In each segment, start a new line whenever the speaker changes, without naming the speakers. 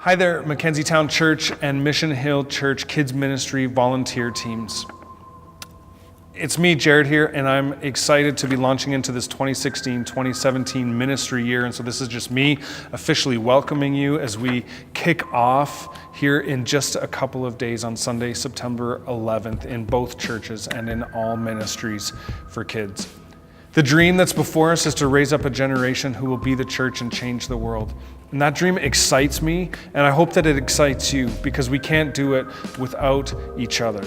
Hi there, Mackenzie Town Church and Mission Hill Church Kids Ministry volunteer teams. It's me, Jared, here, and I'm excited to be launching into this 2016-2017 ministry year. And so this is just me officially welcoming you as we kick off here in just a couple of days on Sunday, September 11th, in both churches and in all ministries for kids. The dream that's before us is to raise up a generation who will be the church and change the world. And that dream excites me, and I hope that it excites you, because we can't do it without each other.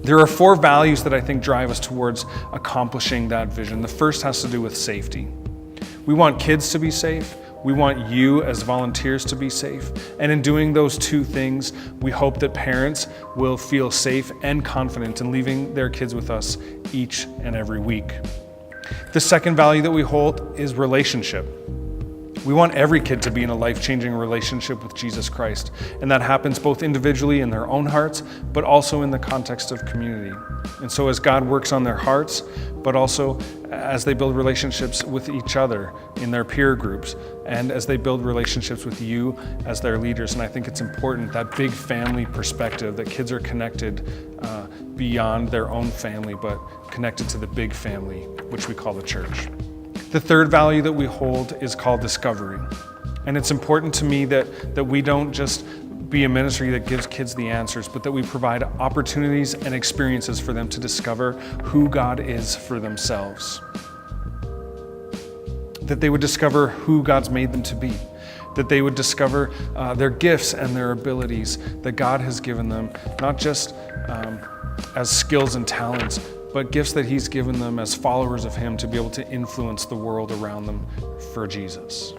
There are 4 values that I think drive us towards accomplishing that vision. The first has to do with safety. We want kids to be safe. We want you as volunteers to be safe. And in doing those 2 things, we hope that parents will feel safe and confident in leaving their kids with us each and every week. The second value that we hold is relationship. We want every kid to be in a life-changing relationship with Jesus Christ, and that happens both individually in their own hearts, but also in the context of community. And so as God works on their hearts, but also as they build relationships with each other in their peer groups, and as they build relationships with you as their leaders. And I think it's important, that big family perspective, that kids are connected beyond their own family, but connected to the big family, which we call the church. The third value that we hold is called discovery. And it's important to me that we don't just be a ministry that gives kids the answers, but that we provide opportunities and experiences for them to discover who God is for themselves. That they would discover who God's made them to be. That they would discover their gifts and their abilities that God has given them, not just as skills and talents, but gifts that He's given them as followers of Him to be able to influence the world around them for Jesus.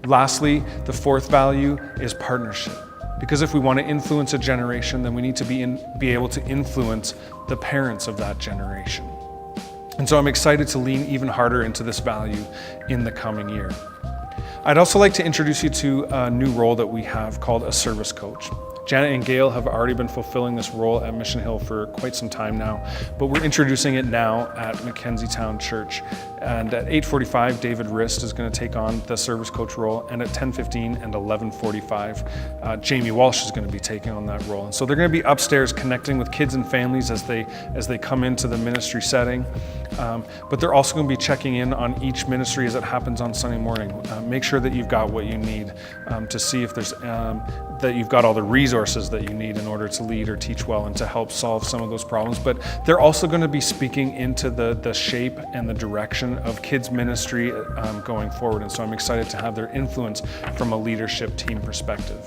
Lastly, the fourth value is partnership. Because if we want to influence a generation, then we need to be able to influence the parents of that generation. And so I'm excited to lean even harder into this value in the coming year. I'd also like to introduce you to a new role that we have called a service coach. Janet and Gail have already been fulfilling this role at Mission Hill for quite some time now, but we're introducing it now at Mackenzie Town Church. And at 8:45, David Rist is going to take on the service coach role, and at 10:15 and 11:45, Jamie Walsh is going to be taking on that role. And so they're going to be upstairs connecting with kids and families as they come into the ministry setting. But they're also going to be checking in on each ministry as it happens on Sunday morning. Make sure that you've got what you need to see if there's that you've got all the resources that you need in order to lead or teach well and to help solve some of those problems. But they're also going to be speaking into the shape and the direction of kids ministry going forward. And so I'm excited to have their influence from a leadership team perspective.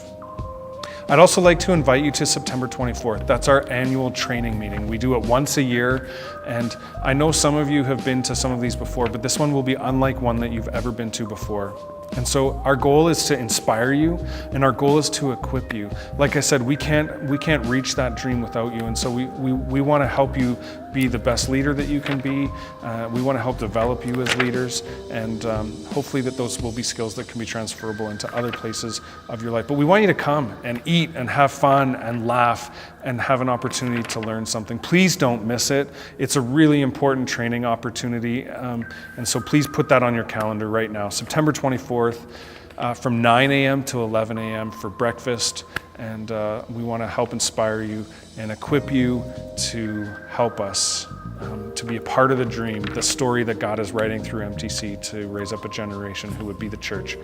I'd also like to invite you to September 24th. That's our annual training meeting. We do it once a year, and I know some of you have been to some of these before, but this one will be unlike one that you've ever been to before. And so our goal is to inspire you, and our goal is to equip you. Like I said, we can't reach that dream without you, and so we want to help you be the best leader that you can be. We want to help develop you as leaders, and hopefully that those will be skills that can be transferable into other places of your life. But we want you to come and eat and have fun and laugh and have an opportunity to learn something. Please don't miss it. It's a really important training opportunity, and so please put that on your calendar right now. September 24th, from 9 a.m. to 11 a.m. for breakfast, and we want to help inspire you and equip you to help us to be a part of the dream, the story that God is writing through MTC to raise up a generation who would be the church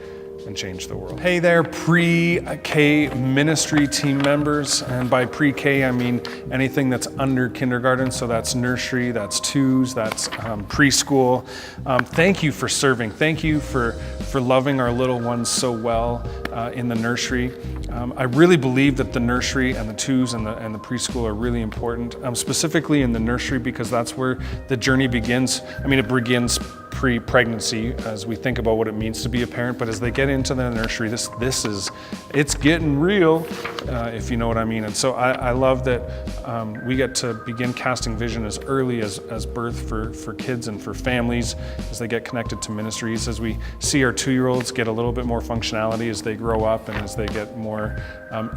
and change the world. Hey there, pre-K ministry team members, and by pre-K I mean anything that's under kindergarten, so that's nursery, that's twos, that's preschool. Thank you for serving. Thank you for loving our little ones so well in the nursery. I really believe that the nursery and the twos and the preschool are really important, specifically in the nursery, because that's where the journey begins. I mean, it begins pre-pregnancy as we think about what it means to be a parent, but as they get into the nursery, it's getting real, if you know what I mean. And so I love that we get to begin casting vision as early as birth for kids and for families as they get connected to ministries, as we see our 2-year-olds get a little bit more functionality as they grow up and as they get more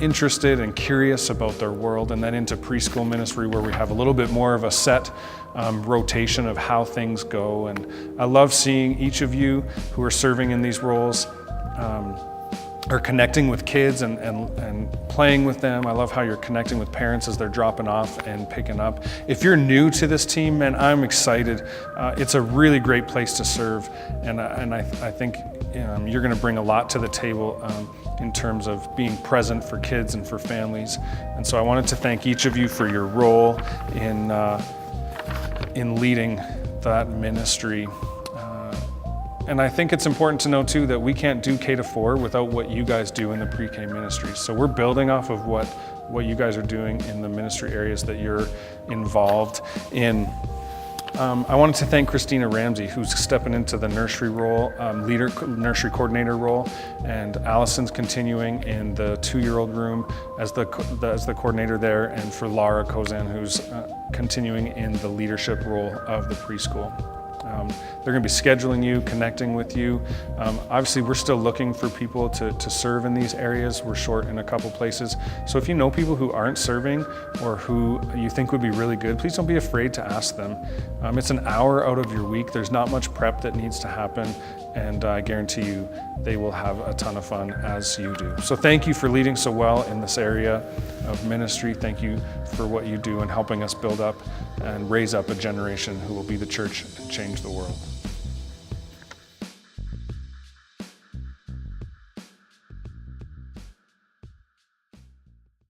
interested and curious about their world, and then into preschool ministry where we have a little bit more of a set rotation of how things go. And I love seeing each of you who are serving in these roles are connecting with kids and playing with them. I love how you're connecting with parents as they're dropping off and picking up. If you're new to this team, man, I'm excited. It's a really great place to serve, and I think you're going to bring a lot to the table in terms of being present for kids and for families. And so I wanted to thank each of you for your role in leading that ministry. And I think it's important to know too that we can't do K-4 without what you guys do in the pre-K ministry. So we're building off of what you guys are doing in the ministry areas that you're involved in. I wanted to thank Christina Ramsey, who's stepping into the nursery role, nursery coordinator role, and Allison's continuing in the 2-year-old room as the coordinator there, and for Laura Kozan, who's continuing in the leadership role of the preschool. They're going to be scheduling you, connecting with you. Obviously, we're still looking for people to serve in these areas. We're short in a couple places. So if you know people who aren't serving or who you think would be really good, please don't be afraid to ask them. It's an hour out of your week. There's not much prep that needs to happen, and I guarantee you they will have a ton of fun as you do. So thank you for leading so well in this area of ministry. Thank you for what you do in helping us build up and raise up a generation who will be the church and change the world.